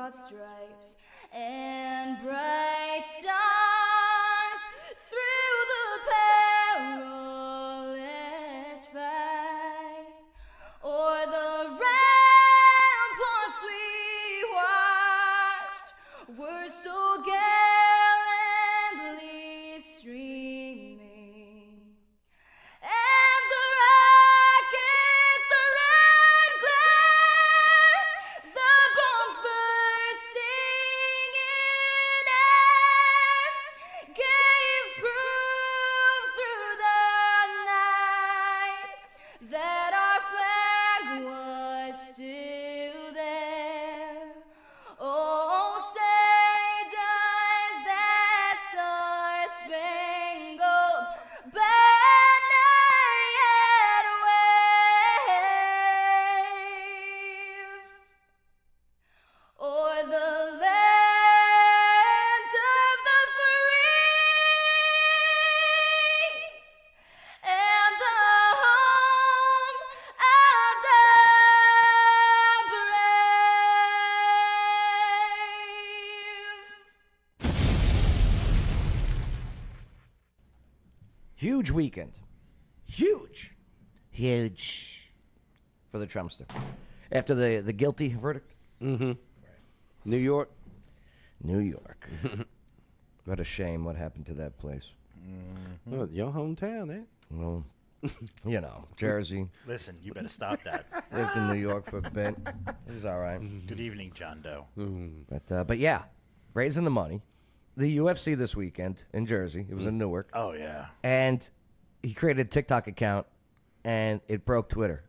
broad stripes and bright stars through the perilous fight, o'er the ramparts we watched were so gallantly streaming, and the rockets' red glare, the bombs bursting in air, gave proof through the night that our flag was still there. Oh, say does that star-spangled banner yet wave o'er the land of the free and the home of the brave. Huge weekend. Huge. Huge. For the Trumpster. After the guilty verdict. New York. New York. What a shame what happened to that place. Well, your hometown, eh? Well, you know, Jersey. Listen, you better stop that. Lived in New York for a bit. It was all right. Good evening, John Doe. But yeah, raising the money. The UFC this weekend in Jersey. It was in Newark. Oh, yeah. And he created a TikTok account, and it broke Twitter.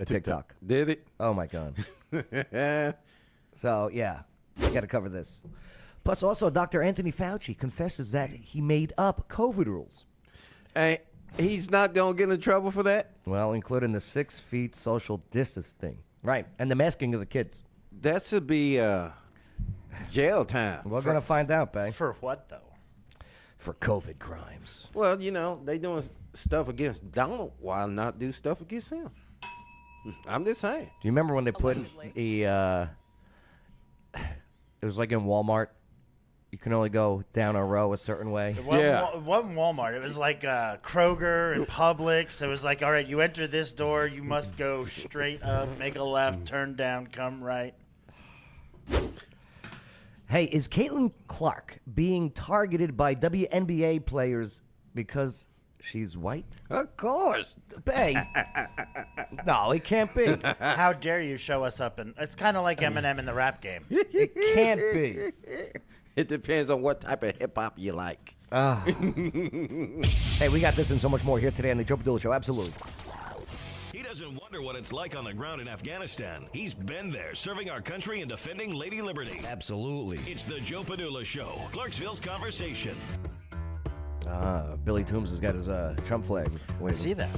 TikTok. Did it? Oh, my God. So, yeah, we got to cover this. Plus, also, Dr. Anthony Fauci confesses that he made up COVID rules. Hey, he's not going to get in trouble for that? Well, including the 6 feet social distance thing. Right, and the masking of the kids. That should be jail time. We're going to find out, Bay. For what, though? For COVID crimes. Well, you know, they doing stuff against Donald. Why not do stuff against him? I'm just saying. Do you remember when they put it was like in Walmart? You can only go down a row a certain way. It wasn't Walmart. It was like Kroger and Publix. It was like, all right, you enter this door, you must go straight up, make a left, turn down, come right. Hey, is Caitlin Clark being targeted by WNBA players because she's white? Of course. Bay. No, it can't be. How dare you show us up? It's kind of like Eminem in the rap game. It can't be. It depends on what type of hip-hop you like. Hey, we got this and so much more here today on the Joe Padula Show. Absolutely. He doesn't wonder what it's like on the ground in Afghanistan. He's been there, serving our country and defending Lady Liberty. Absolutely. It's the Joe Padula Show, Clarksville's conversation. Billy Toombs has got his Trump flag I waving. see that.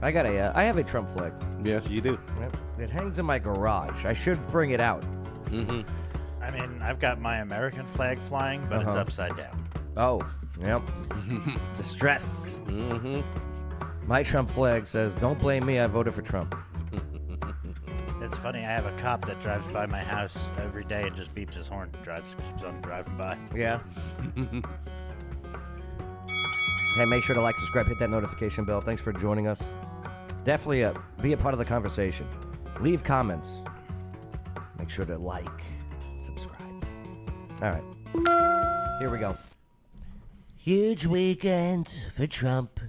I have a Trump flag. Yes, you do. Yep. It hangs in my garage. I should bring it out. I mean, I've got my American flag flying, but it's upside down. Oh, yep. Distress. My Trump flag says, "Don't blame me. I voted for Trump." It's funny. I have a cop that drives by my house every day and just beeps his horn. Keeps on driving by. Yeah. Hey, make sure to like, subscribe, hit that notification bell. Thanks for joining us. Definitely be a part of the conversation. Leave comments. Make sure to like, subscribe. All right. Here we go. Huge weekend for Trump.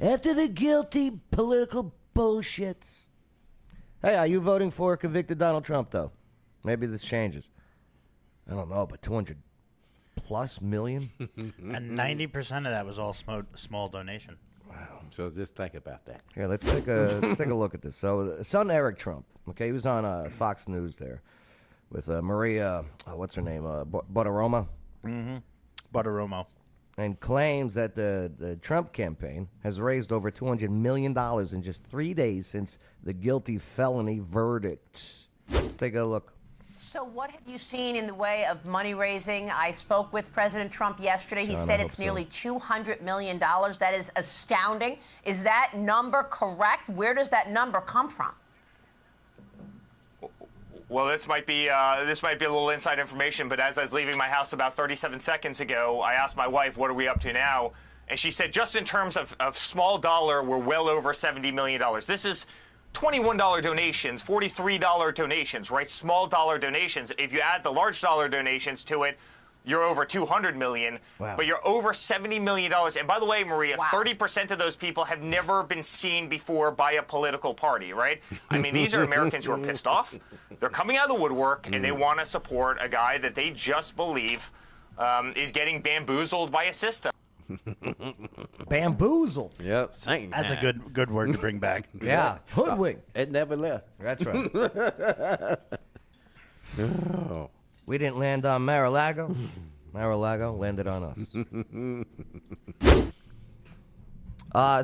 After the guilty political bullshit. Hey, are you voting for convicted Donald Trump, though? Maybe this changes. I don't know, but 200+ million? And 90% of that was all small donation. So just think about that. Here, let's take a look at this. So, son Eric Trump, okay, he was on Fox News there with Maria, what's her name, Bartiromo, Bartiromo. and claims that the Trump campaign has raised over $200 million in just 3 days since the guilty felony verdict. Let's take a look. So what have you seen in the way of money raising? I spoke with President Trump yesterday. He said it's nearly $200 million. That is astounding. Is that number correct? Where does that number come from? Well, this might be a little inside information, but as I was leaving my house about 37 seconds ago, I asked my wife, what are we up to now? And she said, just in terms of small dollar, we're well over $70 million. This is $21 donations, $43 donations, right? Small dollar donations. If you add the large dollar donations to it, you're over $200 million, wow. But you're over $70 million. And by the way, Maria, wow. 30% of those people have never been seen before by a political party, right? I mean, these are Americans who are pissed off. They're coming out of the woodwork, and they want to support a guy that they just believe is getting bamboozled by a system. Bamboozled. Yep, same. That's a good word to bring back. Yeah, hoodwink. It never left. That's right. Oh. We didn't land on Mar-a-Lago. Mar-a-Lago landed on us.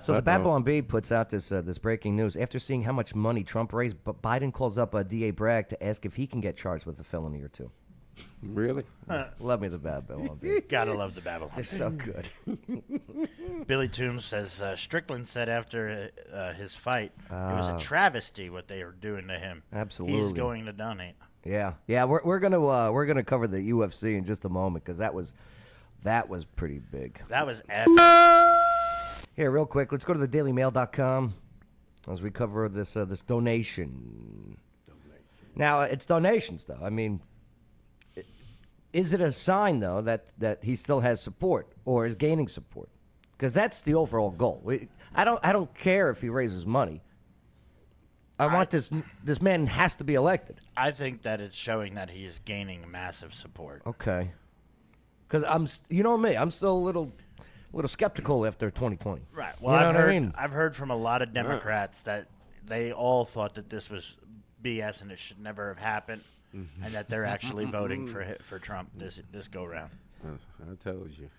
So the Babylon Bee puts out this breaking news. After seeing how much money Trump raised, Biden calls up D.A. Bragg to ask if he can get charged with a felony or two. Really? Love me the Babylon Bee. Gotta love the Babylon. They're so good. Billy Toombs says Strickland said after his fight it was a travesty what they were doing to him. Absolutely. He's going to donate. Yeah. We're gonna cover the UFC in just a moment because that was pretty big. That was epic. Here, real quick, let's go to thedailymail.com as we cover this donation. Now, it's donations, though. I mean, is it a sign, though, that he still has support or is gaining support? Because that's the overall goal. I don't care if he raises money. I want this man has to be elected. I think that it's showing that he's gaining massive support. Okay. Because you know me, I'm still a little skeptical after 2020. Right. Well, you know what I mean? I've heard from a lot of Democrats that they all thought that this was BS and it should never have happened, and that they're actually voting for Trump this go round. I told you.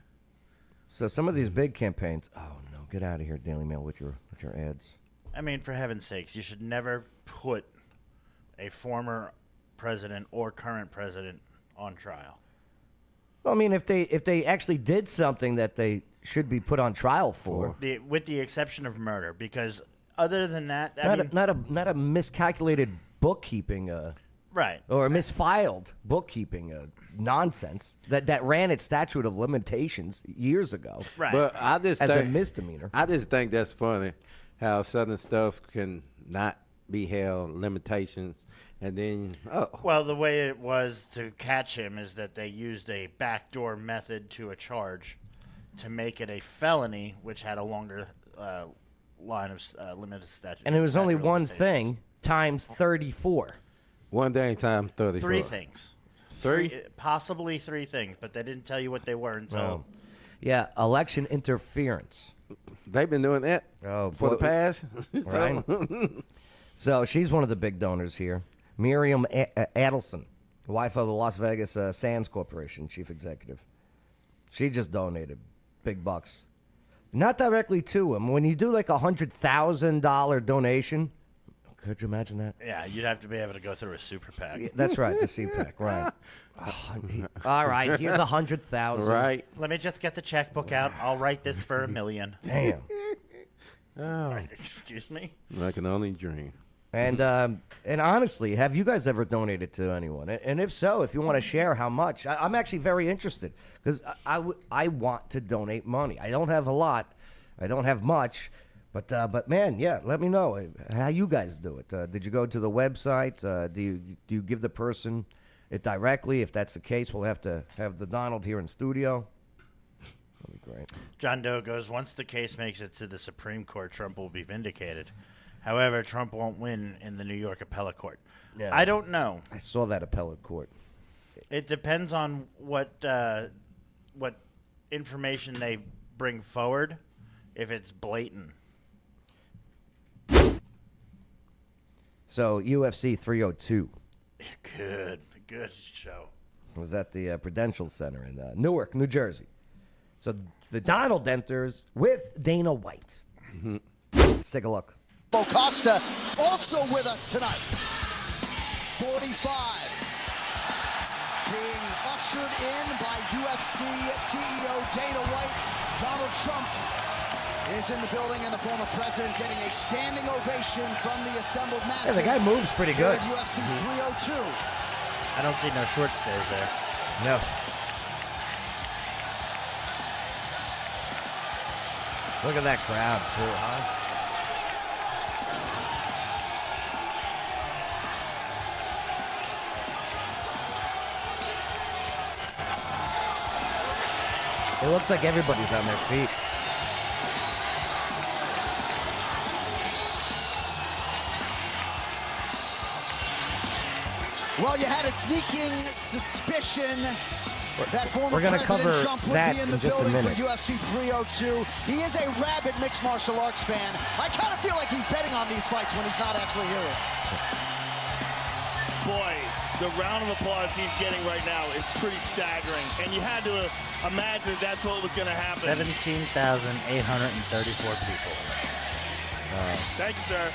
So some of these big campaigns. Oh no, get out of here, Daily Mail, with your ads. I mean, for heaven's sakes, you should never put a former president or current president on trial. Well, I mean, if they actually did something that they should be put on trial for, With the exception of murder, because other than that, not a miscalculated bookkeeping, right, or misfiled bookkeeping nonsense that ran its statute of limitations years ago, right. But I just as think, a misdemeanor. I just think that's funny how certain stuff can not be held limitations, and then Well, the way it was to catch him is that they used a backdoor method to a charge to make it a felony, which had a longer line of limited statute. And it was only statute of one limitations. thing times 34. one day times 34. Three things. Three? Possibly three things, but they didn't tell you what they were until. Yeah, election interference. They've been doing that for the past. Right. So she's one of the big donors here. Miriam Adelson, wife of the Las Vegas Sands Corporation, chief executive. She just donated big bucks. Not directly to him. When you do like $100,000 donation, could you imagine that? Yeah, you'd have to be able to go through a super PAC. Yeah, that's right, the CPAC, right. All right, here's $100,000. Right. Let me just get the checkbook out. I'll write this for $1 million. Damn. Oh, Excuse me? I can only dream. And honestly, have you guys ever donated to anyone? And if so, if you want to share how much, I'm actually very interested because I want to donate money. I don't have a lot. I don't have much. But man, yeah, let me know how you guys do it. Did you go to the website? Do you give the person it directly? If that's the case, we'll have to have the Donald here in studio. That'd be great. John Doe goes, once the case makes it to the Supreme Court, Trump will be vindicated. However, Trump won't win in the New York appellate court. Yeah. I don't know. I saw that appellate court. It depends on what information they bring forward, if it's blatant. So UFC 302 Good show. was at the Prudential Center in Newark, New Jersey. So the Donald enters with Dana White. Let's take a look. Costa also with us tonight. 45. Being ushered in by UFC CEO Dana White. Donald Trump is in the building, and the former president getting a standing ovation from the assembled masses. Yeah, the guy moves pretty good. Here at UFC 302. I don't see no short stairs there. No. Look at that crowd, too, huh? It looks like everybody's on their feet. Well, you had a sneaking suspicion that former We're gonna President cover Trump would that be in the in just a building minute. for UFC 302. He is a rabid mixed martial arts fan. I kind of feel like he's betting on these fights when he's not actually here. Boy, the round of applause he's getting right now is pretty staggering. And you had to imagine that's what was going to happen. 17,834 people. Thank you, sir.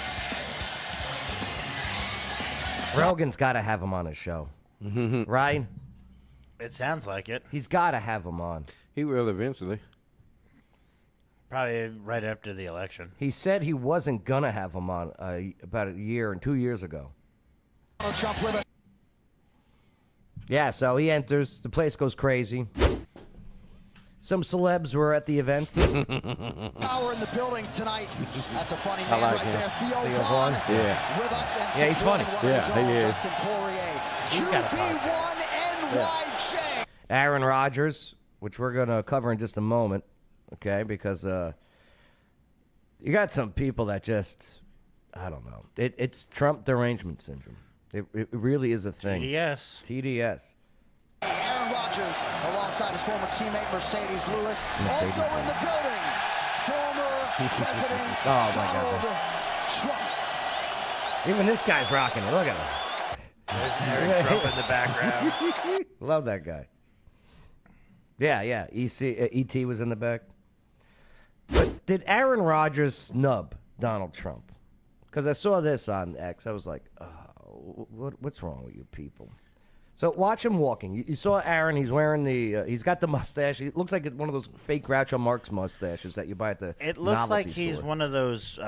Rogan's got to have him on his show. Right? It sounds like it. He's got to have him on. He will eventually. Probably right after the election. He said he wasn't going to have him on about a year and 2 years ago. Donald Trump with a Yeah, so he enters. The place goes crazy. Some celebs were at the event. power in the building tonight. That's a funny man like right him. there. Theo Vaughn. Vaughn Yeah. with us. And Yeah, he's funny. supporting one of his Yeah, he own, is. Dustin Poirier. He's got a QB1NYJ. Aaron Rodgers, which we're going to cover in just a moment, okay? Because you got some people that just, I don't know. It's Trump derangement syndrome. It really is a thing. TDS. TDS. Aaron Rodgers alongside his former teammate Mercedes Lewis. Mercedes Also in the Lewis. building, former President Oh, my God. Donald Trump. Even this guy's rocking it. Look at him. There's Aaron Trump in the background. Love that guy. Yeah. E.T. was in the back. But did Aaron Rodgers snub Donald Trump? Because I saw this on X. I was like, what's wrong with you people? So watch him walking. You saw Aaron. He's wearing he's got the mustache. He looks like one of those fake Groucho Marx mustaches that you buy at the It looks like novelty he's store. one of those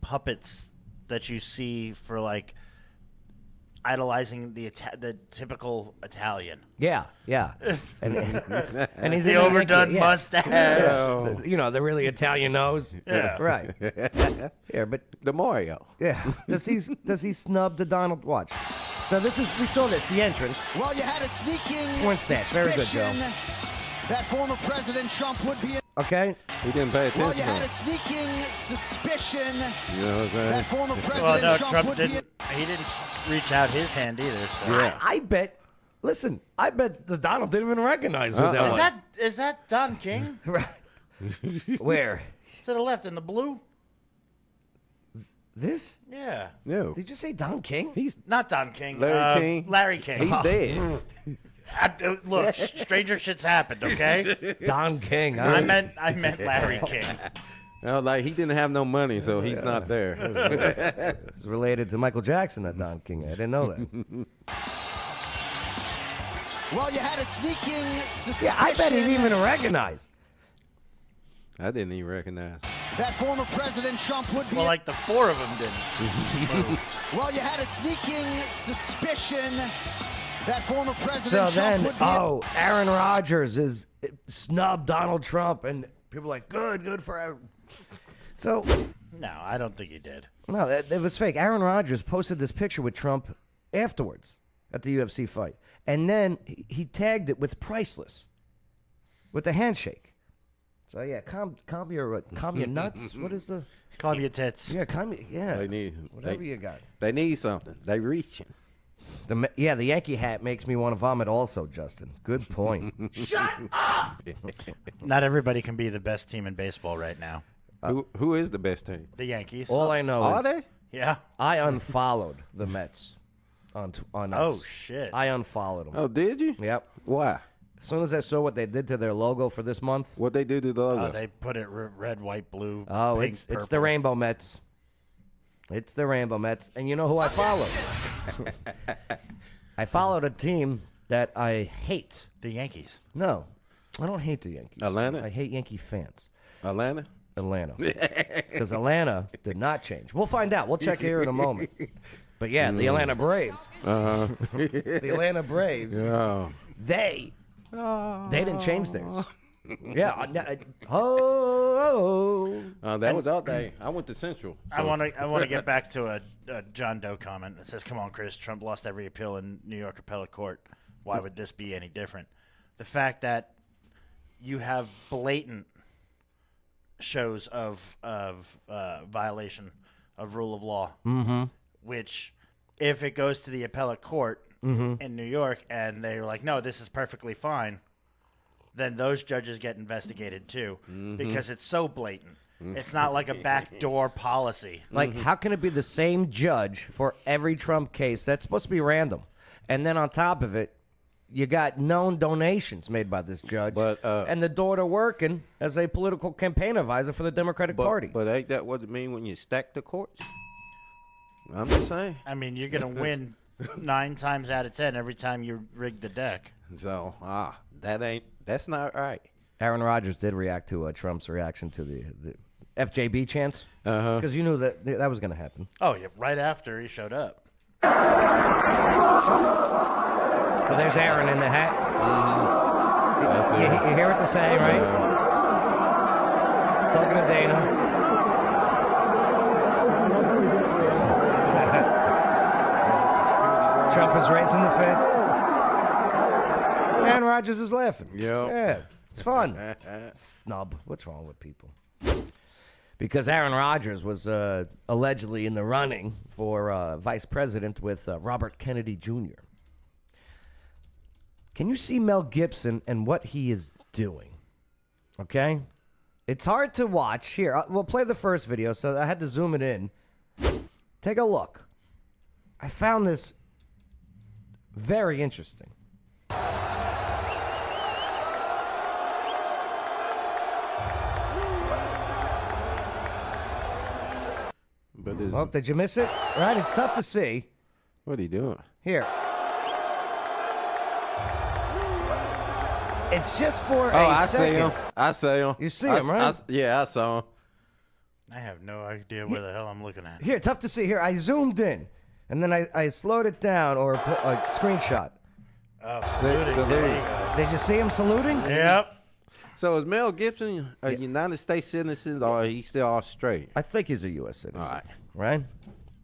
puppets that you see for like idolizing the typical Italian. Yeah. And he's The in a overdone yeah. mustache. You know, the really Italian nose. Yeah. Right. Yeah, but The Mario. yeah. Does he snub the Donald? Watch. So we saw this, the entrance. Well, you had a sneaking Point stats. Very good, Joe. suspicion that former President Trump would be in. Okay. He didn't pay Well, attention. you had a sneaking suspicion You know what I'm saying? that former Well, President no, Trump Trump would be in. didn't. He didn't reach out his hand either. So. Yeah. I bet. Listen, I bet the Donald didn't even recognize who that Is was. is that Don King Right. Where? to the left in the blue? This? Yeah, No. Did you say Don King? He's not Don King. Larry King? Larry King. he's dead. Look, stranger shit's happened. Okay, Don King. Huh? I meant Larry King. No, like he didn't have no money, so he's not there. It's related to Michael Jackson, that Don King. I didn't know that. Well, you had a sneaking suspicion Yeah, I bet he didn't even recognize. I didn't even recognize. that former President Trump would be Well, in. like the four of them didn't. Well, you had a sneaking suspicion that former So President Trump then, would be in. Aaron Rodgers is snubbed Donald Trump, and people are like, good for Aaron. So, No, I don't think he did. no, it was fake. Aaron Rodgers posted this picture with Trump afterwards at the UFC fight. And then he tagged it with priceless, with the handshake. So, yeah, calm your nuts. What is the... Calm your tits. Yeah, yeah. They need Whatever you got. They need something. They reaching. The Yankee hat makes me want to vomit also, Justin. Good point. Not everybody can be the best team in baseball right now. Who is the best team? The Yankees. All I know Are is they? Yeah. I unfollowed the Mets on Oh, X. shit. I unfollowed them. Oh, did you? Yep. Why? As soon as I saw what they did to their logo for this month, What they do to the logo? They put it red, white, blue. oh, pink, it's purple. the Rainbow Mets. It's the Rainbow Mets. And you know who I followed? I followed a team that I hate. The Yankees. No. I don't hate the Yankees. Atlanta? I hate Yankee fans. Atlanta? Atlanta. Because Atlanta did not change. We'll find out. We'll check here in a moment. But yeah, the Atlanta Braves. The Atlanta Braves. Oh. They didn't change theirs. Yeah. That was out there. I went to Central. I want to get back to a John Doe comment that says, "Come on, Chris. Trump lost every appeal in New York appellate court. Why would this be any different?" The fact that you have blatant shows of violation of rule of law, which, if it goes to the appellate court in New York and they're like, "No, this is perfectly fine," then those judges get investigated too, because it's so blatant. It's not like a backdoor policy. Like, how can it be the same judge for every Trump case? That's supposed to be random. And then on top of it, you got known donations made by this judge, and the daughter working as a political campaign advisor for the Democratic Party. But ain't that what it mean when you stack the courts? I'm just saying. I mean, you're going to win 9 times out of 10 every time you rig the deck. So, that's not right. Aaron Rodgers did react to Trump's reaction to the FJB chants, because you knew that was going to happen. Oh, yeah, right after he showed up. So there's Aaron in the hat. That's it. You hear what they're saying, right? He's talking to Dana. Trump is raising the fist. Aaron Rodgers is laughing. Yep. Yeah, it's fun. Snub. What's wrong with people? Because Aaron Rodgers was allegedly in the running for vice president with Robert Kennedy Jr. Can you see Mel Gibson and what he is doing? Okay? It's hard to watch. Here, we'll play the first video, so I had to zoom it in. Take a look. I found this very interesting. But Oh, did you miss it? Right, it's tough to see. what are you doing? Here. It's just for Oh, a I second. see him. I see him. You see him, right? Yeah, I saw him. I have no idea where the hell I'm looking at. Here, tough to see. Here, I zoomed in, and then I slowed it down or put a screenshot. Oh, Salute. there you go. Did you see him saluting? Yep. So is Mel Gibson a United States citizen, or is he still Australian? I think he's a U.S. citizen. All right. Right?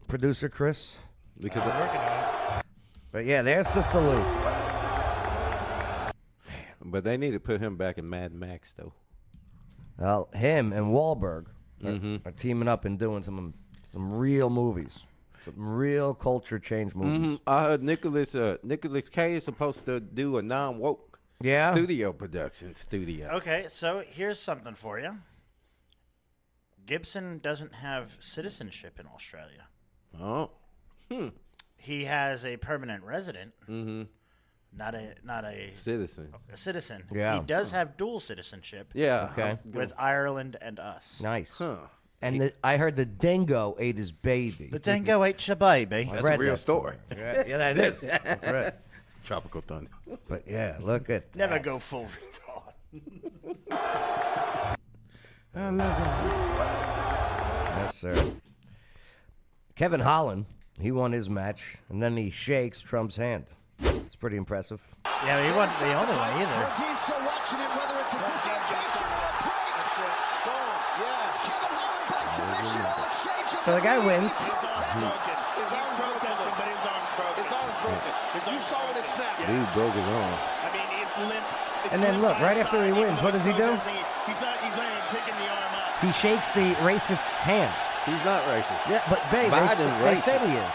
Producer Chris? Because But yeah, there's the salute. but they need to put him back in Mad Max, though. Well, him and Wahlberg are teaming up and doing some real movies. Some real culture change movies. I heard Nicholas Cage is supposed to do a non-woke studio production studio. Okay, so here's something for you. Gibson doesn't have citizenship in Australia. Oh. He has a permanent resident, not a Citizen. a citizen. Yeah. He does have dual citizenship. Yeah. Okay. With Ireland and us. Nice. Huh. And I heard the dingo ate his baby. The dingo ate your baby. I That's read a real that story. Yeah, that is. That's right. Tropical Thunder. But yeah, look at Never that. go full retard. Yes, sir. Kevin Holland, he won his match, and then he shakes Trump's hand. It's pretty impressive. Yeah, he wasn't the only one either. Dean's still watching it, whether it's a dislocation or a break. Kevin Holland by submission. All exchanges. So the guy wins. His arm's protesting, but his arm's broken. His arm's broken. You saw when it snapped. Dude broke his arm. I mean, it's limp. And then look, right after he wins, what does he do? He's not picking the arm up. He shakes the racist's hand. He's not racist. Yeah, but babe, Biden's they said racist. he is.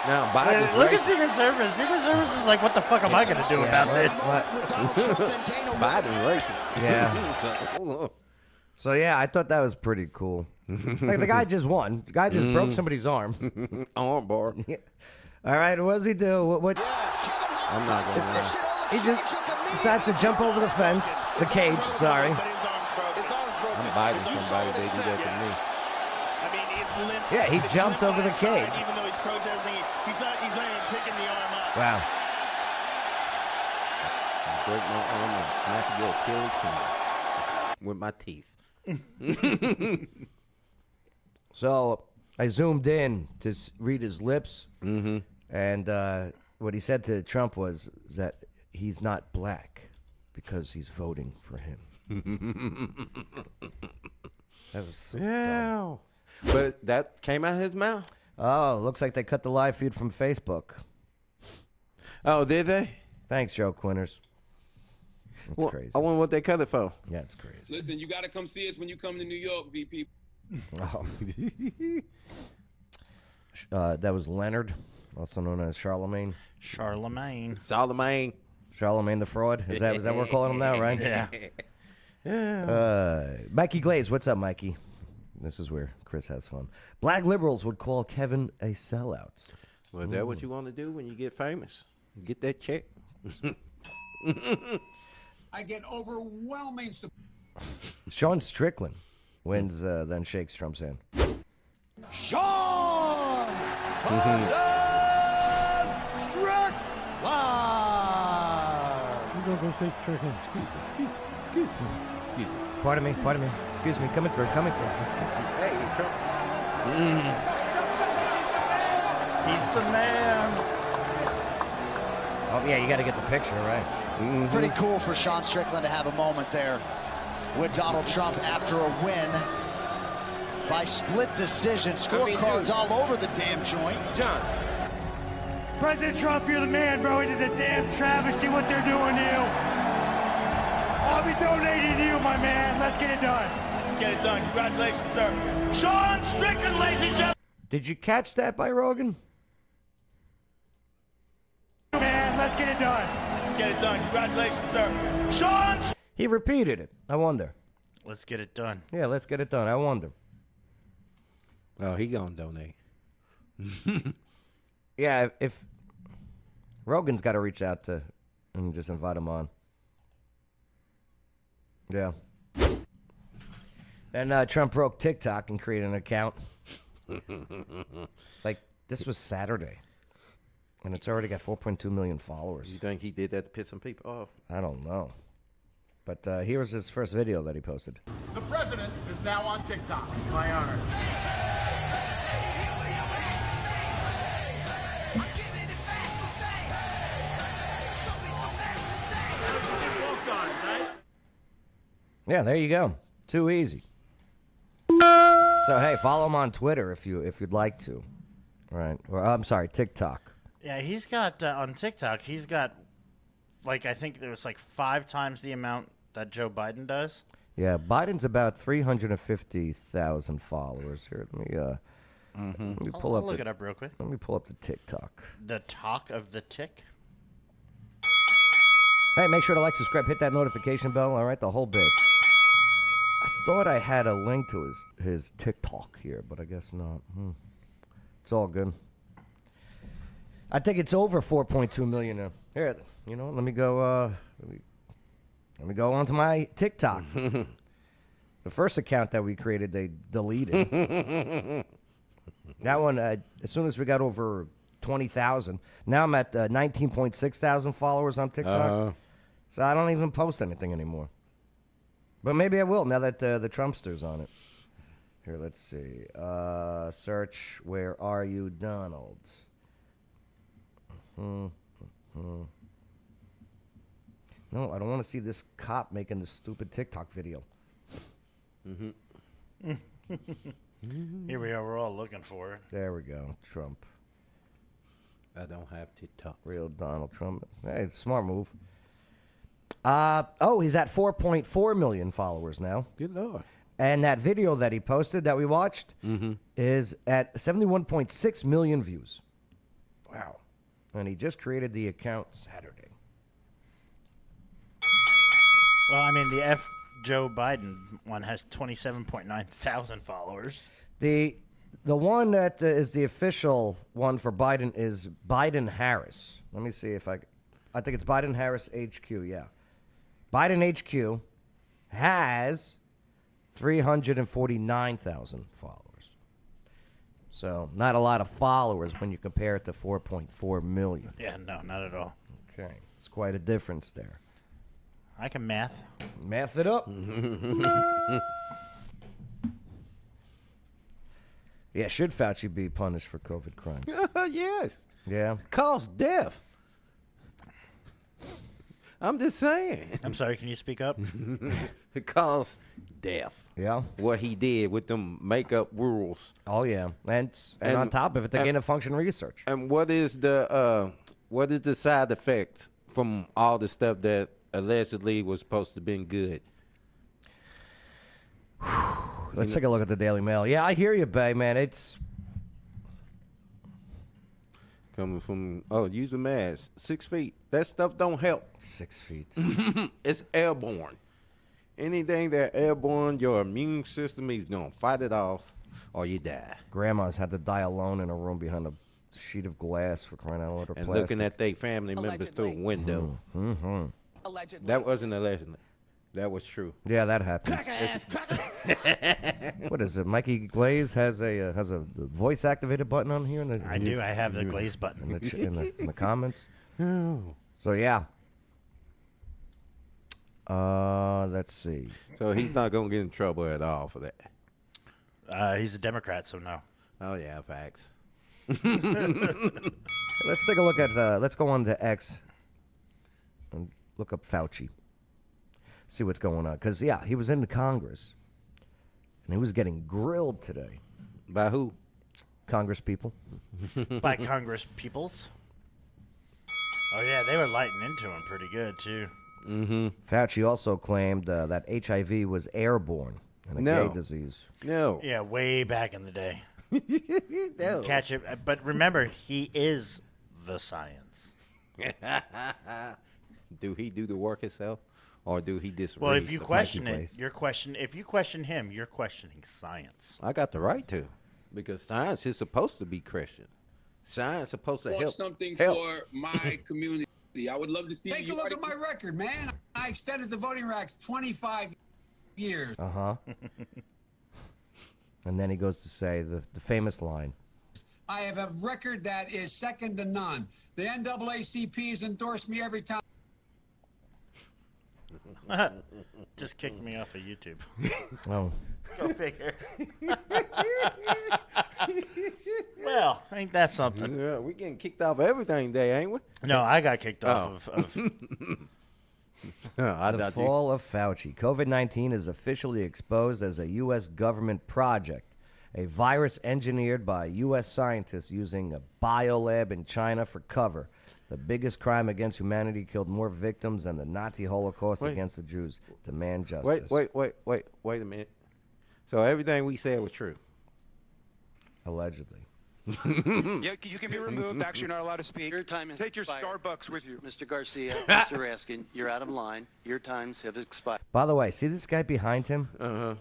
Now, Biden's Look at racist. Secret Service. Secret Service is like, what the fuck am I going to do about this? Biden's racist. Yeah. So yeah, I thought that was pretty cool. Like the guy just won. The guy just broke somebody's arm. Arm bar. All right, what does he do? What? I'm not going to lie. He just decides to jump over the fence, the cage. Sorry. But his arm's broken. His arm's broken. I'm biting You saw somebody when they it do that to snapped. me. I mean, it's limp. Yeah, he It's jumped limp over on the his side, cage. Even though he's protesting, he's not even picking the arm up. Wow. break my arm and snap your Achilles tendon with my teeth. So I zoomed in to read his lips, and what he said to Trump was that he's not black because he's voting for him. That was so dumb. But that came out of his mouth. Oh, looks like they cut the live feed from Facebook. Oh, did they? Thanks, Joe Quinners. That's crazy. I wonder what they cut it for. Yeah, it's crazy. Listen, you got to come see us when you come to New York, VP. Oh. That was Leonard, also known as Charlemagne. Charlemagne. Charlemagne the fraud. Is that what we're calling him now, right? Yeah. Mikey Glaze, what's up, Mikey? This is where Chris has fun. Black liberals would call Kevin a sellout. Well, is that what you want to do when you get famous? Get that check? I get overwhelming support. Sean Strickland wins, then shakes Trump's hand. Sean Strickland. I'm going to go say Strickland. Excuse me. Pardon me. Excuse me, coming through. Hey, Trump. He's the man. Oh, yeah, you got to get the picture, right? Pretty cool for Sean Strickland to have a moment there with Donald Trump after a win by split decision. Scorecards all over the damn joint. John. President Trump, you're the man, bro. It is a damn travesty what they're doing to you. I'll be donating to you, my man. Let's get it done. Let's get it done. Congratulations, sir. Sean Strickland, ladies and gentlemen. Did you catch that by Rogan? Man, let's get it done. Let's get it done. Congratulations, sir. Sean. He repeated it. I wonder. Let's get it done. Yeah, let's get it done. I wonder. Oh, he gonna donate. Yeah, if Rogan's got to reach out to and just invite him on. Yeah. And Trump broke TikTok and created an account. Like, this was Saturday. And it's already got 4.2 million followers. You think he did that to piss some people off? I don't know. But here's his first video that he posted. The president is now on TikTok. It's my honor. Yeah, there you go. Too easy. So hey, follow him on Twitter if you'd like to. Right. Or I'm sorry, TikTok. Yeah, he's got on TikTok. He's got like I think there was like 5 times the amount that Joe Biden does. Yeah, Biden's about 350,000 followers. Here, let me pull I'll up. look it up real quick. Let me pull up the TikTok. The talk of the tick. Hey, make sure to like, subscribe, hit that notification bell. All right, the whole bit. I thought I had a link to his TikTok here, but I guess not. It's all good. I think it's over 4.2 million now. Here, you know, let me go. Let me go onto my TikTok. The first account that we created, they deleted. That one, as soon as we got over 20,000, now I'm at 19.6 thousand followers on TikTok. So I don't even post anything anymore. But maybe I will now that the Trumpster's on it. Here, let's see. Search, where are you, Donald? No, I don't want to see this cop making this stupid TikTok video. Here we are. We're all looking for it. There we go. Trump. I don't have TikTok. Real Donald Trump. Hey, smart move. He's at 4.4 million followers now. Good Lord. And that video that he posted that we watched is at 71.6 million views. Wow. And he just created the account Saturday. Well, I mean, the F. Joe Biden one has 27.9 thousand followers. The one that is the official one for Biden is Biden Harris. Let me see if I think it's Biden Harris HQ, yeah. Biden HQ has 349,000 followers. So not a lot of followers when you compare it to 4.4 million. Yeah, no, not at all. Okay, it's quite a difference there. I can math. Math it up. Yeah, should Fauci be punished for COVID crimes? Yes. Yeah. Cause death. I'm just saying. I'm sorry, can you speak up? It caused death. Yeah. What he did with them makeup rules. Oh yeah, and on top of it, they're gain function research. And what is the side effect from all the stuff that allegedly was supposed to have been good? Let's take a look at the Daily Mail. Yeah, I hear you, Bay, man. It's coming from use a mask. 6 feet. That stuff don't help. 6 feet. It's airborne. Anything that airborne, your immune system is gonna fight it off, or you die. Grandma's had to die alone in a room behind a sheet of glass for crying out loud. And looking at their family members through a window. Mm-hmm. Allegedly. That wasn't allegedly. That was true. Yeah, that happened. What is it? Mikey Glaze has a voice activated button on here. I do. I have the Glaze button in the comments. So yeah. Let's see. So he's not gonna get in trouble at all for that. He's a Democrat, so no. Oh yeah, facts. Let's take a look at. Let's go on to X and look up Fauci. See what's going on, because yeah, he was in Congress, and he was getting grilled today. By who? Congress people. By Congress peoples. Oh yeah, they were lighting into him pretty good too. Mm-hmm. Fauci also claimed that HIV was airborne and a gay disease. No. Yeah, way back in the day. No. Catch it, but remember, he is the science. Do he do the work himself, or do he just? Well, if you question it, if you question him, you're questioning science. I got the right to, because science is supposed to be Christian. Science is supposed to help. Something help. for my community. I would love to see. Take a look at my record, man. I extended the voting rights 25 years. Uh-huh. And then he goes to say the famous line. I have a record that is second to none. The NAACP has endorsed me every time. Just kicked me off of YouTube. Oh. Go figure. Well, ain't that something? Yeah, we getting kicked off of everything today, ain't we? No, I got kicked off of The fall of Fauci. COVID-19 is officially exposed as a U.S. government project, a virus engineered by U.S. scientists using a biolab in China for cover. The biggest crime against humanity killed more victims than the Nazi Holocaust against the Jews. Demand justice. Wait a minute. So everything we said was true. Allegedly. Yeah, you can be removed. Actually, you're not allowed to speak. Your time has Take your expired. Starbucks with you. Mr. Garcia, Mr. Raskin, you're out of line. Your times have expired. By the way, see this guy behind him? Uh-huh.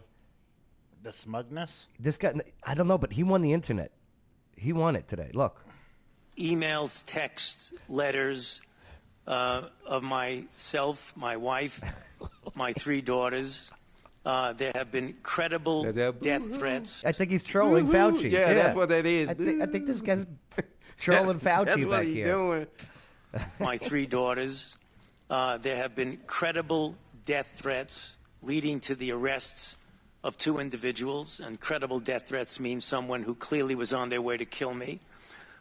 the smugness. This guy, I don't know, but he won the internet. He won it today. Look. Emails, texts, letters of myself, my wife, my 3 daughters. There have been credible death threats. I think he's trolling Fauci. Yeah, that's what that is. I think this guy's trolling Fauci that's what back he's here. Doing. My 3 daughters. There have been credible death threats leading to the arrests of 2 individuals. And credible death threats mean someone who clearly was on their way to kill me.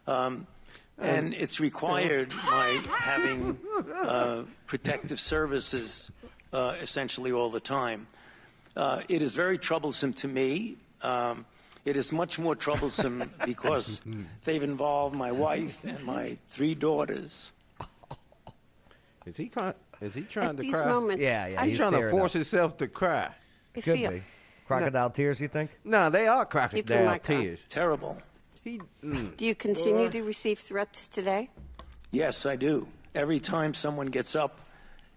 And it's required my having protective services essentially all the time. It is very troublesome to me. It is much more troublesome because they've involved my wife and my 3 daughters. Is he trying to these cry? moments, Yeah, He's trying to force himself to cry. I Could feel- be. Crocodile tears, you think? No, they are Keep crocodile them like that. tears. Terrible. Do you continue to receive threats today? Yes, I do. Every time someone gets up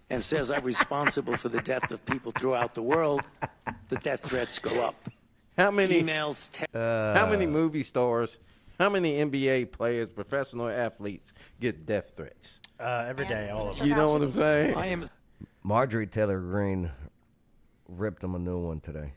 and says I'm responsible for the death of people throughout the world, the death threats go up. How many emails? How many movie stars? How many NBA players, professional athletes get death threats? Every day, all of them. You know what I'm saying? I am. Marjorie Taylor Greene ripped him a new one today.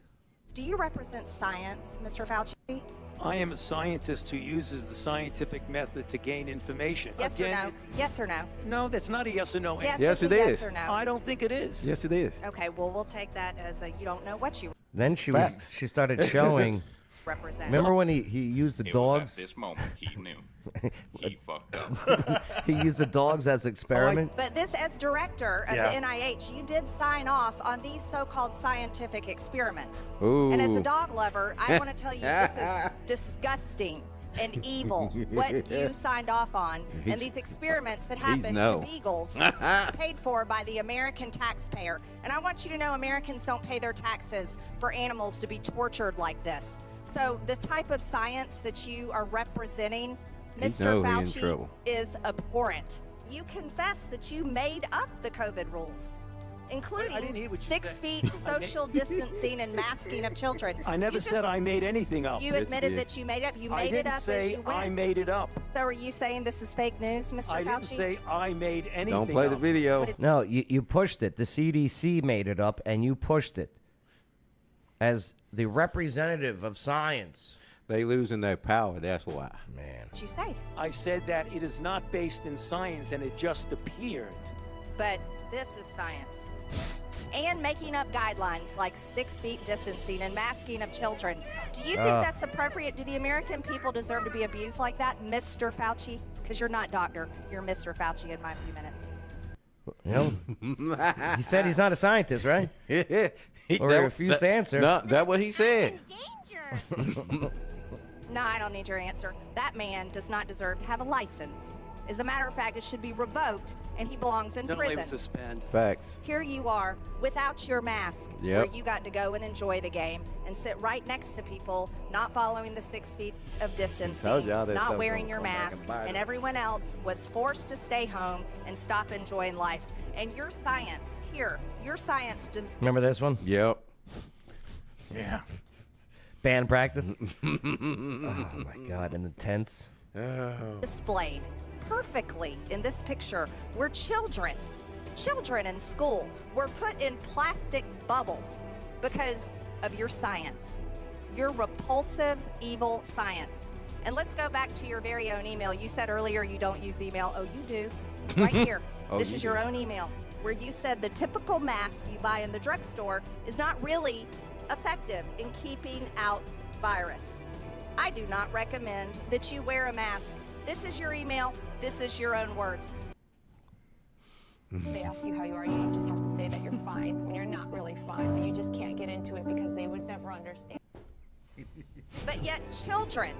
Do you represent science, Mr. Fauci? I am a scientist who uses the scientific method to gain information. Yes or no? Yes or no? No, that's not a yes or no Yes, answer. Yes, it's a it yes is. or no. I don't think it is. Yes, it is. Okay, well, we'll take that as a you don't know what you Then she Facts. started showing. represent. Remember when he used the dogs? At this moment, he knew. He fucked up. He used the dogs as experiment. But this, as director of Yeah. the NIH, you did sign off on these so-called scientific experiments. Ooh. And as a dog lover, I want to tell you this is disgusting and evil, what you signed off on, and these experiments that happened no. to beagles paid for by the American taxpayer. And I want you to know Americans don't pay their taxes for animals to be tortured like this. So the type of science that you are representing, He Mr. know he in Fauci, trouble. is abhorrent. You confess that you made up the COVID rules, including 6 feet social distancing and masking of children. I never said I made anything up. You admitted that you made it up. You made it up as you I didn't say I went. made it up. So are you saying this is fake news, Mr. I Fauci? didn't say I made anything Don't play up. the video. No, you pushed it. The CDC made it up, and you pushed it as the representative of science. They losing their power. That's why. Man. What you say? I said that it is not based in science and it just appeared. But this is science. And making up guidelines like 6 feet distancing and masking of children. Do you think that's appropriate? Do the American people deserve to be abused like that, Mr. Fauci? Because you're not doctor. You're Mr. Fauci in my few minutes. You know, he said he's not a scientist, right? Or he refused to answer. No, that's what he said. No, I don't need your answer. That man does not deserve to have a license. As a matter of fact, it should be revoked, and he belongs in prison. suspend. Facts. Here you are, without your mask, Yep. where you got to go and enjoy the game and sit right next to people not following the 6 feet of distancing, Told y'all that not stuff wearing gonna your come back mask, and bite and 'em. everyone else was forced to stay home and stop enjoying life. And your science, your science does Remember this one? Yep. Yeah. Band practice. Oh my God! In the tents. displayed perfectly in this picture where children in school were put in plastic bubbles because of your science, your repulsive, evil science. And let's go back to your very own email. You said earlier you don't use email. Oh, you do. Right here. Oh, This you is do. your own email where you said the typical mask you buy in the drugstore is not really effective in keeping out virus. I do not recommend that you wear a mask. This is your email. This is your own words. They ask you how you are, you just have to say that you're fine when you're not really fine, but you just can't get into it because they would never understand. But yet children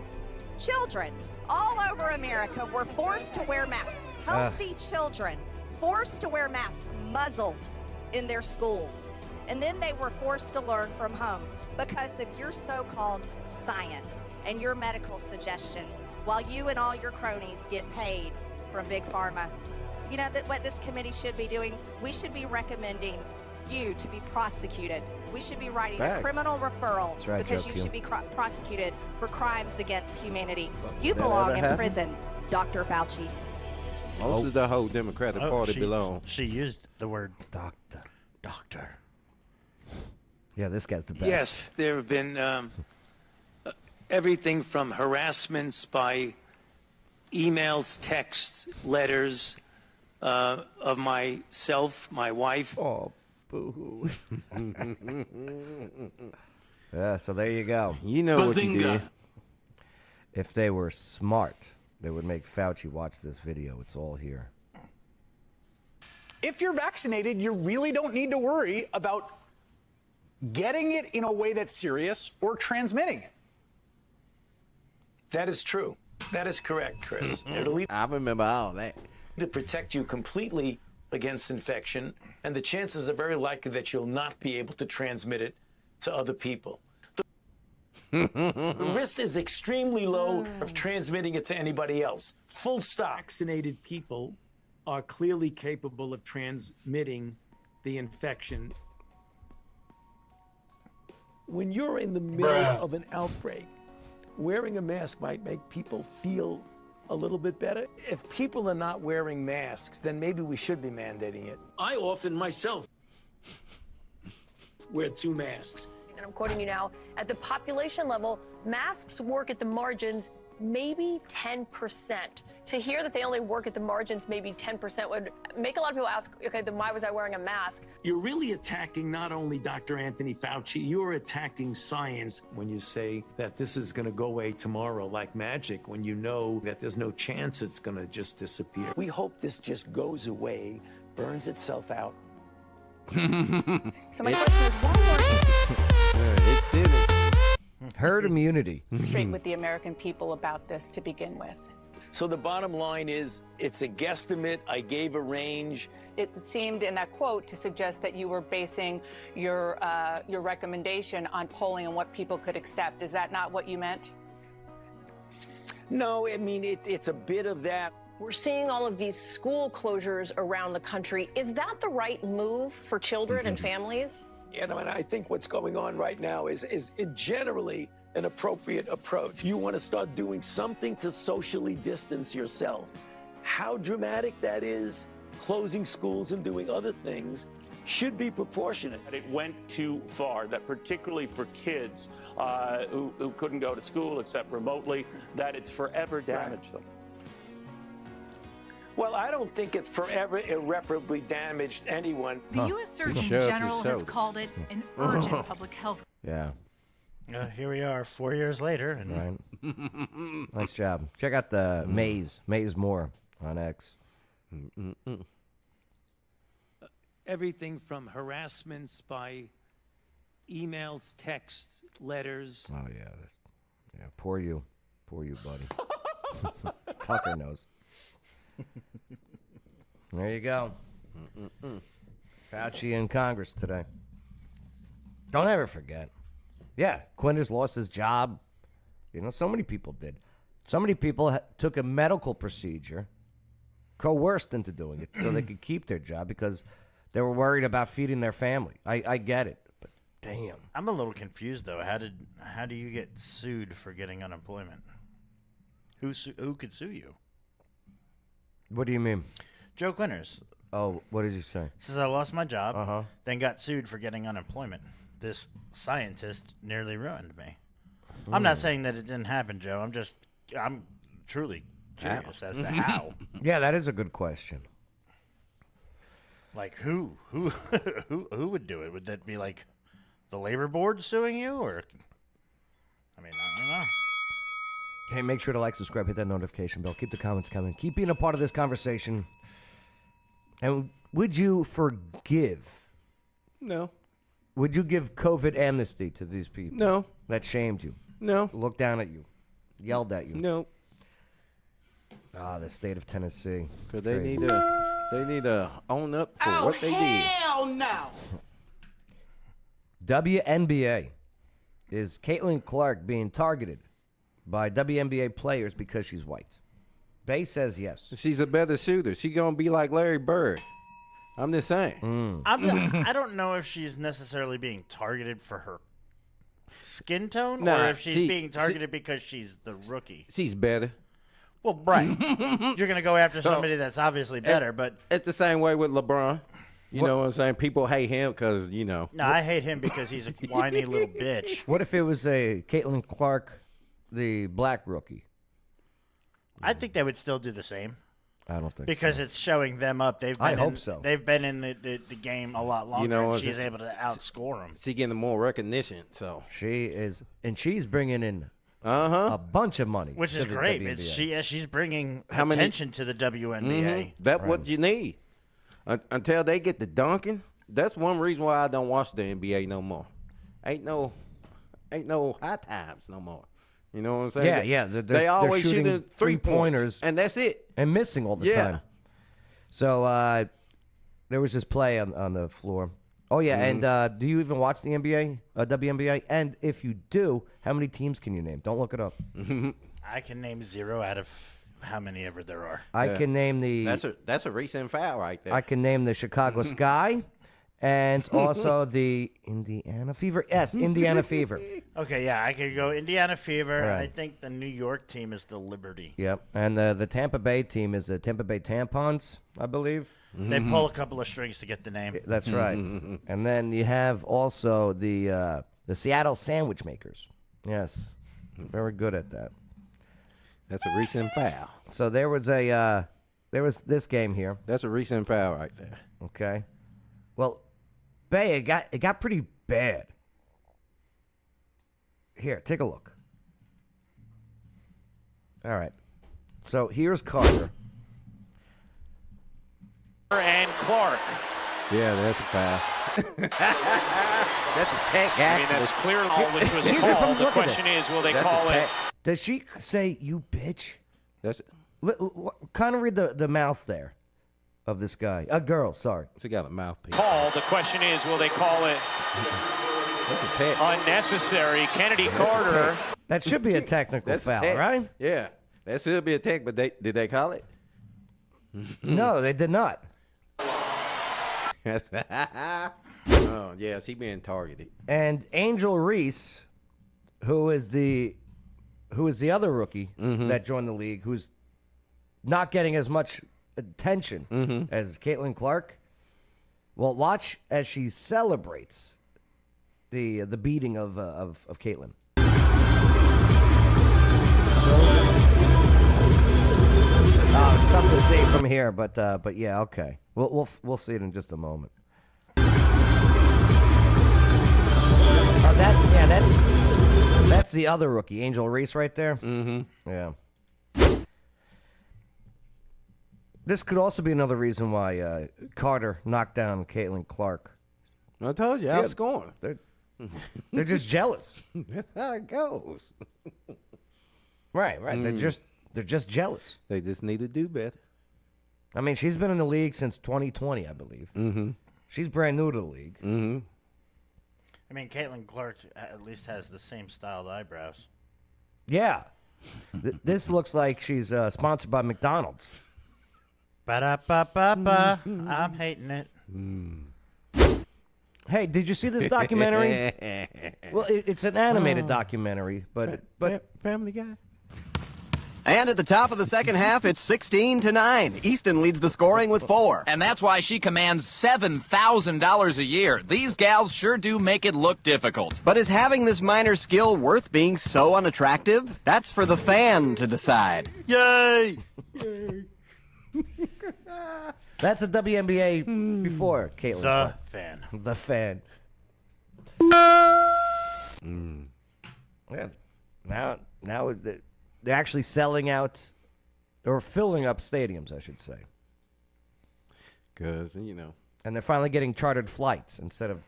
all over America were forced to wear masks. Healthy children forced to wear masks, muzzled in their schools. And then they were forced to learn from home because of your so-called science and your medical suggestions, while you and all your cronies get paid from Big Pharma. You know that what this committee should be doing? We should be recommending you to be prosecuted. We should be writing Facts. a criminal referral That's right, because Joe you Q. should be prosecuted for crimes against humanity. You Did that belong ever in happen? prison, Dr. Fauci. Most of the whole Democratic Party belong. She used the word doctor. Doctor. Yeah, this guy's the best. Yes, there have been everything from harassments by emails, texts, letters of myself, my wife. Oh, boo-hoo. Yeah, so there you go. You know what you did. If they were smart, they would make Fauci watch this video. It's all here. If you're vaccinated, you really don't need to worry about getting it in a way that's serious or transmitting it. That is true. That is correct, Chris. I remember all that. To protect you completely against infection, and the chances are very likely that you'll not be able to transmit it to other people. The risk is extremely low of transmitting it to anybody else. Full stop. Vaccinated people are clearly capable of transmitting the infection. When you're in the middle of an outbreak, wearing a mask might make people feel a little bit better. If people are not wearing masks, then maybe we should be mandating it. I often myself wear 2 masks. I'm quoting you now, at the population level, masks work at the margins maybe 10%. To hear that they only work at the margins maybe 10% would make a lot of people ask, okay, then why was I wearing a mask? You're really attacking not only Dr. Anthony Fauci, you're attacking science. When you say that this is going to go away tomorrow like magic, when you know that there's no chance it's going to just disappear. We hope this just goes away, burns itself out. So my question is, It did it. Herd immunity. Straight with the American people about this to begin with. So the bottom line is, it's a guesstimate. I gave a range. It seemed in that quote to suggest that you were basing your recommendation on polling and what people could accept. Is that not what you meant? No, I mean, it's a bit of that. we're seeing all of these school closures around the country. Is that the right move for children and families? And I think what's going on right now is generally an appropriate approach. You want to start doing something to socially distance yourself. How dramatic that is, closing schools and doing other things, should be proportionate. It went too far, that particularly for kids who couldn't go to school except remotely, that it's forever damaged them. Well, I don't think it's forever irreparably damaged anyone. The U.S. Surgeon General has called it an urgent public health. Yeah. Here we are 4 years later. And Right. Nice job. Check out the Maze Moore on X. Everything from harassments by emails, texts, letters. Oh, yeah. Yeah, poor you, buddy. Tucker knows. There you go. Fauci in Congress today. Don't ever forget. Yeah, Quintus lost his job. You know, so many people did. So many people took a medical procedure, coerced into doing it so they could keep their job because they were worried about feeding their family. I get it, but damn. I'm a little confused though. How do you get sued for getting unemployment? Who could sue you? What do you mean? Joe Quinters. Oh, what did he say? Says I lost my job, then got sued for getting unemployment. This scientist nearly ruined me. I'm not saying that it didn't happen, Joe. I'm truly curious as to how. Yeah, that is a good question. Like who would do it? Would that be like the labor board suing you, or? I mean, I don't know. Hey, make sure to like, subscribe, hit that notification bell. Keep the comments coming. Keep being a part of this conversation. And would you forgive? No. Would you give COVID amnesty to these people? No. That shamed you? No. Looked down at you? Yelled at you? No. Ah, the state of Tennessee. Because they need to own up for what they did. Hell no. WNBA. Is Caitlin Clark being targeted by WNBA players because she's white? Bay says yes. She's a better shooter. She going to be like Larry Bird. I'm just saying. I don't know if she's necessarily being targeted for her skin tone Nah, or if she's being targeted because she's the rookie. She's better. Well, right. You're going to go after somebody that's obviously better, but... It's the same way with LeBron. You know what I'm saying? People hate him because, you know. No, I hate him because he's a whiny little bitch. What if it was a Caitlin Clark, the black rookie? I think they would still do the same. I don't think because so. It's showing them up. I hope so. They've been in the game a lot longer. You know, and she's able to outscore them. She getting more recognition, so. She is, and she's bringing in a bunch of money. Which is to the great. WNBA. She's bringing attention to the WNBA. That's what you need. Until they get the dunking, that's one reason why I don't watch the NBA no more. Ain't no high times no more. You know what I'm saying? Yeah. They always they're shooting shooting three-pointers, and that's it. And missing all the time. So there was this play on the floor. Oh, yeah, and do you even watch the NBA, WNBA? And if you do, how many teams can you name? Don't look it up. I can name 0 out of how many ever there are. I can name the... That's a recent foul right there. I can name the Chicago Sky and also the Indiana Fever. Yes, Indiana Fever. Okay, yeah, I could go Indiana Fever. Right. I think the New York team is the Liberty. Yep, and the Tampa Bay team is the Tampa Bay Tampons, I believe. They pull a couple of strings to get the name. That's right. And then you have also the The Seattle Sandwich Makers. Yes. Very good at that. That's a recent foul. So there was this game here. That's a recent foul right there. Okay. Well, Bay, it got pretty bad. Here, take a look. All right. So here's Carter. And Clark. Yeah, that's a foul. That's a tech, actually. I mean, that's clear all which was Here's the called. The look at question this. is, will they That's call a it? tech. Does she say, you bitch? That's Kind of read the mouth there of this guy. A girl, sorry. She got a mouthpiece. Call. The question is, will they call it That's a tech. unnecessary? Kennedy That's a Carter. tech. That should be a technical That's a foul, tech. right? Yeah. That should be a tech, but did they call it? No, they did not. Oh, yeah, she being targeted. And Angel Reese, who is the other rookie that joined the league, who's not getting as much attention as Caitlin Clark. Well, watch as she celebrates the beating of Caitlin. It's tough to see from here, but yeah, okay. We'll see it in just a moment. That's the other rookie, Angel Reese, right there. Mm-hmm. Yeah. This could also be another reason why Carter knocked down Caitlin Clark. I told you, outscoring. They're just jealous. That's how it goes. Right. They're just jealous. They just need to do better. I mean, she's been in the league since 2020, I believe. Mm-hmm. She's brand new to the league. Mm-hmm. I mean, Caitlin Clark at least has the same styled eyebrows. Yeah. This looks like she's sponsored by McDonald's. Ba-da-ba-ba-ba. I'm hating it. Hey, did you see this documentary? Well, it's an animated documentary, but Family Guy. And at the top of the second half, it's 16-9. Easton leads the scoring with 4. And that's why she commands $7,000 a year. These gals sure do make it look difficult. But is having this minor skill worth being so unattractive? That's for the fan to decide. Yay! That's a WNBA before, Caitlin. The fan. The fan. Yeah. Now they're actually selling out or filling up stadiums, I should say. Because, you know. And they're finally getting chartered flights instead of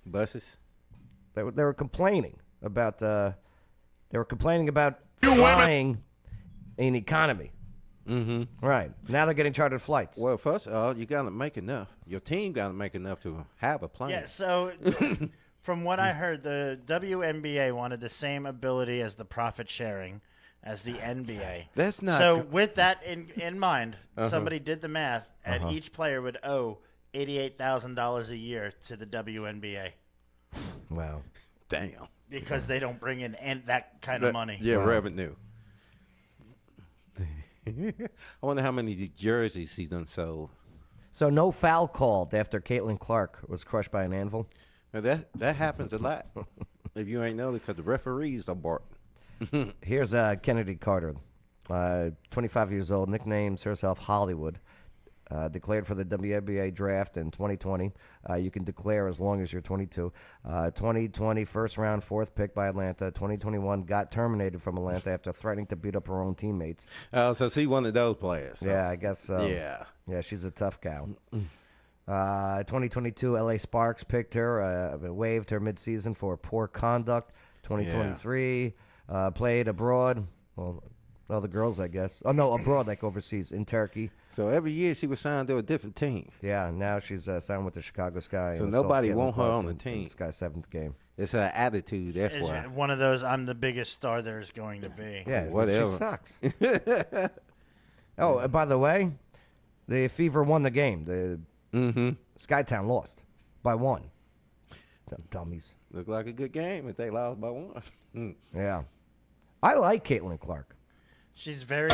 buses. They were complaining about flying in economy. Mm-hmm. Right. Now they're getting chartered flights. Well, first of all, you got to make enough. Your team got to make enough to have a plane. Yeah, so from what I heard, the WNBA wanted the same ability as the profit sharing as the NBA. That's not so with that in mind, Uh-huh. somebody did the math, and Uh-huh. each player would owe $88,000 a year to the WNBA. Wow. Damn. Because they don't bring in that kind of money. Yeah, revenue. I wonder how many jerseys he's done sold. So no foul called after Caitlin Clark was crushed by an anvil? Now that happens a lot. If you ain't know, because the referees are barking. Here's Kennedy Carter, 25 years old, nicknames herself Hollywood. Declared for the WNBA draft in 2020. You can declare as long as you're 22. 2020 first round, fourth pick by Atlanta. 2021 got terminated from Atlanta after threatening to beat up her own teammates. Oh, so she one of those players. So. Yeah, I guess so. Yeah. Yeah, she's a tough cow. 2022 LA Sparks picked her, waived her midseason for poor conduct. 2023 played abroad. Well, other girls, I guess. Oh, no, abroad, like overseas, in Turkey. So every year she was signed to a different team. Yeah, now she's signed with the Chicago Sky. So and nobody assaults want her Caitlin on the Clark in team. Sky's 7th game. It's her attitude, that's Is why. it one of those, I'm the biggest star there's going to be. Yeah, Whatever. she sucks. Oh, by the way, the Fever won the game. The Skytown lost by 1. Dummies. Looked like a good game if they lost by 1. Yeah. I like Caitlin Clark. She's very...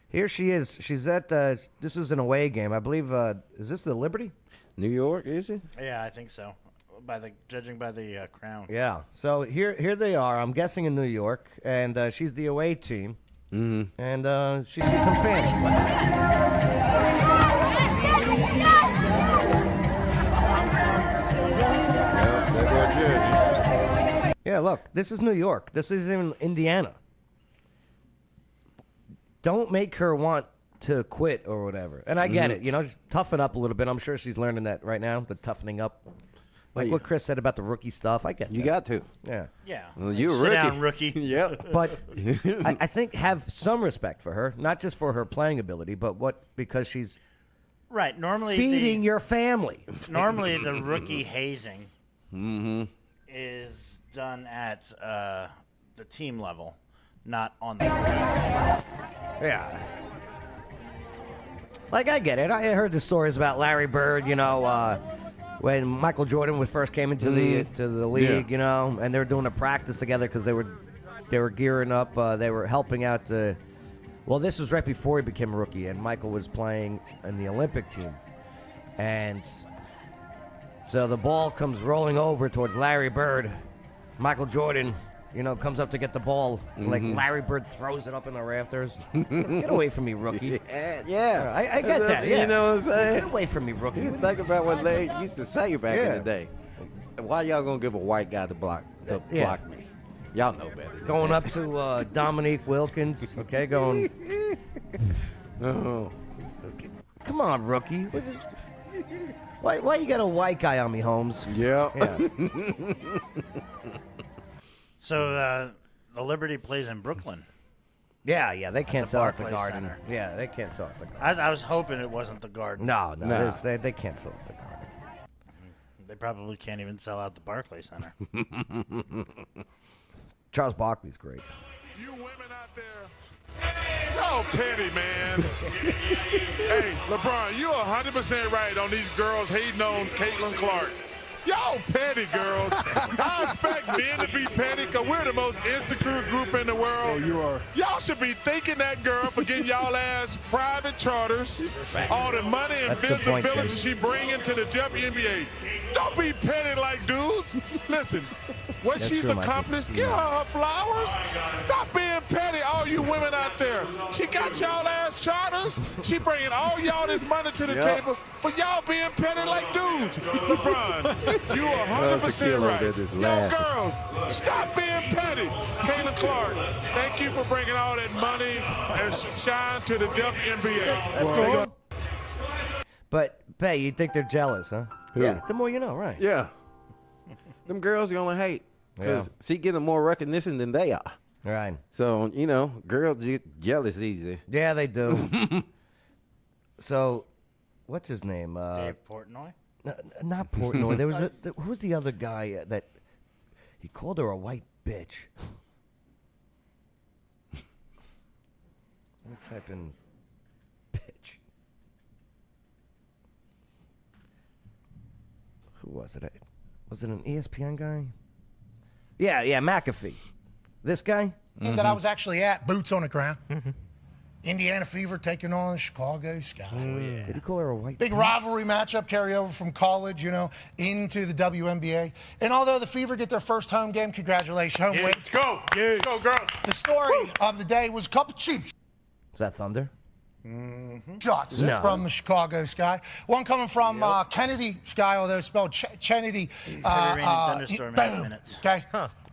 Here she is. She's at, this is an away game. I believe, is this the Liberty? New York, is it? Yeah, I think so. judging by the crown. Yeah. So here they are. I'm guessing in New York, and she's the away team, and she sees some fans. Yeah, look, this is New York. This is in Indiana. Don't make her want to quit or whatever. And I get it, just toughen up a little bit. I'm sure she's learning that right now, the toughening up. Like what Chris said about the rookie stuff. I get that. You got to. Yeah. Yeah. Well, you're a Sit rookie. down, rookie. Yeah. But I think have some respect for her, not just for her playing ability, but because she's Right. Normally feeding your family. Normally the rookie hazing is done at the team level, not on the Yeah. Like, I get it. I heard the stories about Larry Bird, when Michael Jordan first came into the league, and they were doing a practice together because they were gearing up. They were helping out well, this was right before he became a rookie, and Michael was playing in the Olympic team. And so the ball comes rolling over towards Larry Bird. Michael Jordan, comes up to get the ball. Like Larry Bird throws it up in the rafters. Let's get away from me, rookie. Yeah. I get that. Yeah. You know what I'm saying? Get away from me, rookie. You think about what Larry used to say back in the day. Why y'all gonna give a white guy to block me? Y'all know better. Going up to Dominique Wilkins, okay? Going. Come on, rookie. Why you got a white guy on me, Holmes? Yeah. So the Liberty plays in Brooklyn. Yeah, they can't sell at the Barclays Garden. Center. Yeah, they can't sell at the Garden. I was hoping it wasn't the Garden. No. They can't sell at the Garden. They probably can't even sell out the Barclays Center. Charles Barkley's great. You women out there, y'all petty, man. Hey, LeBron, you're 100% right on these girls hating on Caitlin Clark. Y'all petty, girls. I expect men to be petty because we're the most insecure group in the world. Yeah, you are. Y'all should be thanking that girl for getting y'all ass private charters, all the money and That's a good point, visibility Tim. she bringing to the WNBA. Don't be petty like dudes. Listen, what That's she's true, Mikey. accomplished, give her flowers. Stop being petty, all you women out there. She got y'all ass charters. She bringing all y'all this money to the table, but y'all being petty like dudes. LeBron, you are 100% right. Yo, girls, stop being petty. Caitlin Clark, thank you for bringing all that money and shine to the WNBA. That's all. But, Pay, you think they're jealous, huh? Who? Yeah, the more you know, right? Yeah. Them girls gonna hate because she getting more recognition than they are. Right. So, girls get jealous easy. Yeah, they do. So, what's his name? Dave Portnoy? Not Portnoy. There was who's the other guy that he called her a white bitch? Let me type in bitch. Who was it? Was it an ESPN guy? Yeah, McAfee. This guy? That I was actually at, boots on the ground. Indiana Fever taking on Chicago Sky. Did he call her a white Big rivalry matchup, carryover from college, into the WNBA. And although the Fever get their first home game, congratulations, home win. Let's go. Let's go, girls. The story of the day was a couple cheap Is that Thunder? shots No. from the Chicago Sky. One coming from Kennedy Sky, although it's spelled Kennedy. Heavy rain and thunderstorm in boom. minutes. Okay.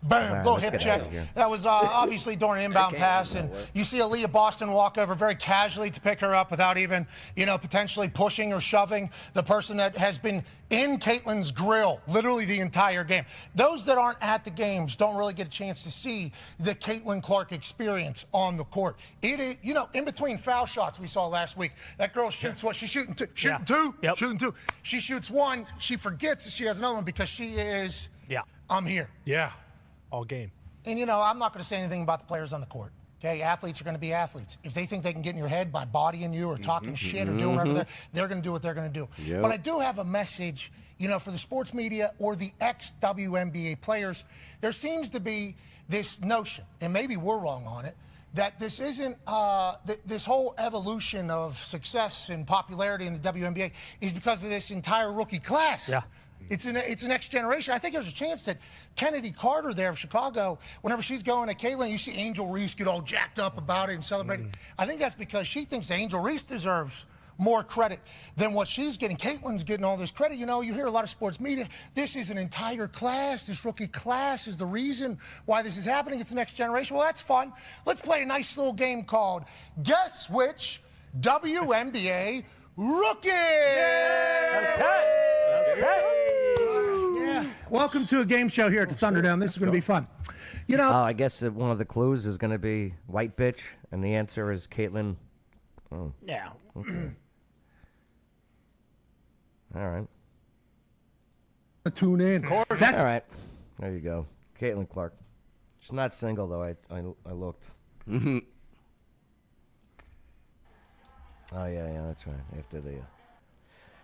Boom. right, Little let's hip get check. out of here. That was obviously during an inbound pass. And you see Aaliyah Boston walk over very casually to pick her up without even, potentially pushing or shoving the person that has been in Caitlin's grill literally the entire game. Those that aren't at the games don't really get a chance to see the Caitlin Clark experience on the court. It is, in between foul shots we saw last week, that girl shoots what? She's shooting two. Shooting two? Yep. Shooting two. She shoots one. She forgets that she has another one because she is, I'm here. Yeah. All game. And, I'm not going to say anything about the players on the court. Okay, athletes are going to be athletes. If they think they can get in your head by bodying you or talking shit or doing whatever, they're going to do what they're going to do. Yep. But I do have a message, for the sports media or the ex-WNBA players. There seems to be this notion, and maybe we're wrong on it, that this isn't, this whole evolution of success and popularity in the WNBA is because of this entire rookie class. Yeah. It's the next generation. I think there's a chance that Kennedy Carter there of Chicago, whenever she's going to Caitlin, you see Angel Reese get all jacked up about it and celebrate it. I think that's because she thinks Angel Reese deserves more credit than what she's getting. Caitlin's getting all this credit. You know, you hear a lot of sports media. This is an entire class. This rookie class is the reason why this is happening. It's the next generation. Well, that's fun. Let's play a nice little game called Guess Which WNBA Rookie. Yeah. Welcome to a game show here at the Thunderdome. This is going to be fun. You know, I guess one of the clues is going to be white bitch, and the answer is Caitlin. Oh. Yeah. Okay. All right. Tune in. That's all right. There you go. Caitlin Clark. She's not single, though. I looked. Mm-hmm. Oh, yeah, that's right. After the...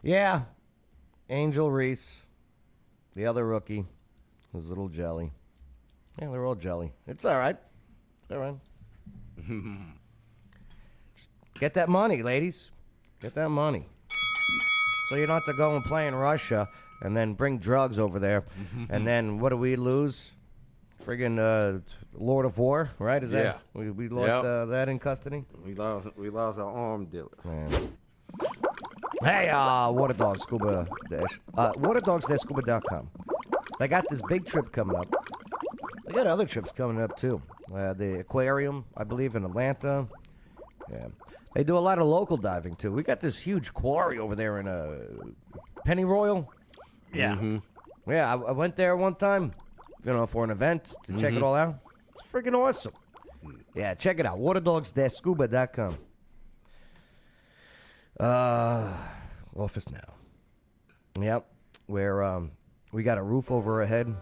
Yeah. Angel Reese. The other rookie. Was a little jelly. Yeah, they're all jelly. It's all right. It's all right. Just get that money, ladies. Get that money. So you don't have to go and play in Russia and then bring drugs over there. And then what do we lose? Friggin' Lord of War, right? Is that we lost that in custody? We lost our arm dealer. Man. Hey, Water Dogs Scuba Dash. WaterDogs.scuba.com. They got this big trip coming up. They got other trips coming up too. The aquarium, I believe, in Atlanta. Yeah. They do a lot of local diving, too. We got this huge quarry over there in Pennyroyal. Yeah. Mm-hmm. Yeah, I went there one time, for an event to check it all out. It's freaking awesome. Yeah, check it out. WaterDogs.scuba.com. Office now. Yep. Where we got a roof over our head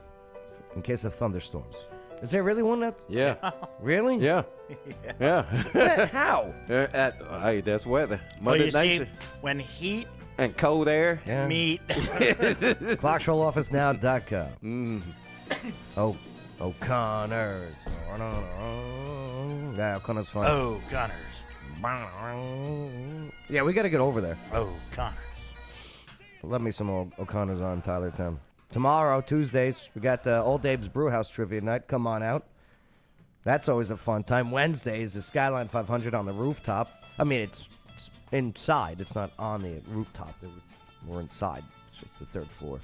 in case of thunderstorms. Is there really one that? Yeah. Really? Yeah. Yeah. How? Hey, that's weather. Well, Mother you see, Nature. when heat and cold air. Yeah. meet. ClarksvilleOfficeNow.com. Oh, O'Connor's. Yeah, O'Connor's fun. Oh, Gunners. Yeah, we got to get over there. Oh, Connors. Love me some O'Connor's on Tylertown. Tomorrow, Tuesdays, we got Old Abe's Brewhouse Trivia Night. Come on out. That's always a fun time. Wednesdays is Skyline 500 on the rooftop. I mean, it's inside. It's not on the rooftop. We're inside. It's just the third floor.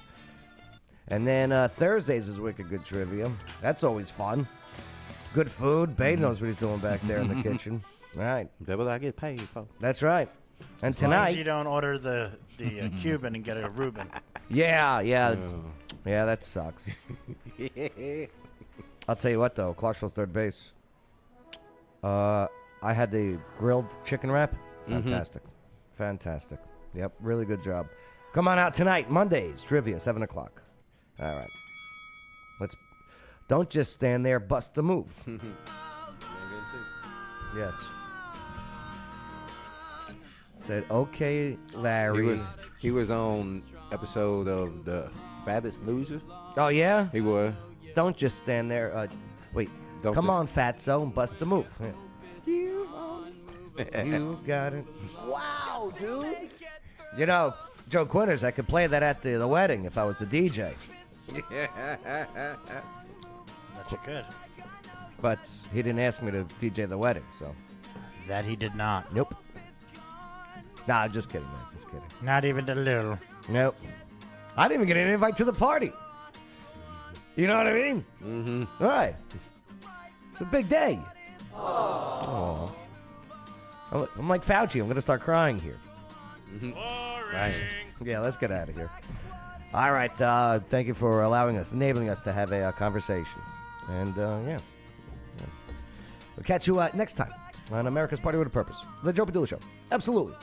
And then Thursdays is Wicked Good Trivia. That's always fun. Good food. Babe knows what he's doing back there in the kitchen. All right. That's what I get paid for. That's right. And As long tonight... as you don't order the Cuban and get a Reuben. Yeah, that sucks. I'll tell you what, though, Clarksville's third base. I had the grilled chicken wrap. Fantastic. Fantastic. Yep, really good job. Come on out tonight, Mondays, trivia, 7 o'clock. All right. Don't just stand there, bust the move. Yes. Said, okay, Larry. He was on episode of The Fattest Loser. Oh, yeah? He was. Don't just stand there. Wait. Don't Come just- on, Fatso, and bust the move. Yeah. You got it. Wow, dude. You know, Joe Quinters, I could play that at the wedding if I was the DJ. That you could. But he didn't ask me to DJ the wedding, so. That he did not. Nope. Nah, I'm just kidding, man. Just kidding. Not even a little. Nope. I didn't even get an invite to the party. You know what I mean? Mm-hmm. All right. It's a big day. Aww. I'm like Fauci. I'm going to start crying here. Right. Yeah, let's get out of here. All right. Thank you for enabling us to have a conversation. And, yeah. We'll catch you next time on America's Party with a Purpose. The Joe Padula Show. Absolutely.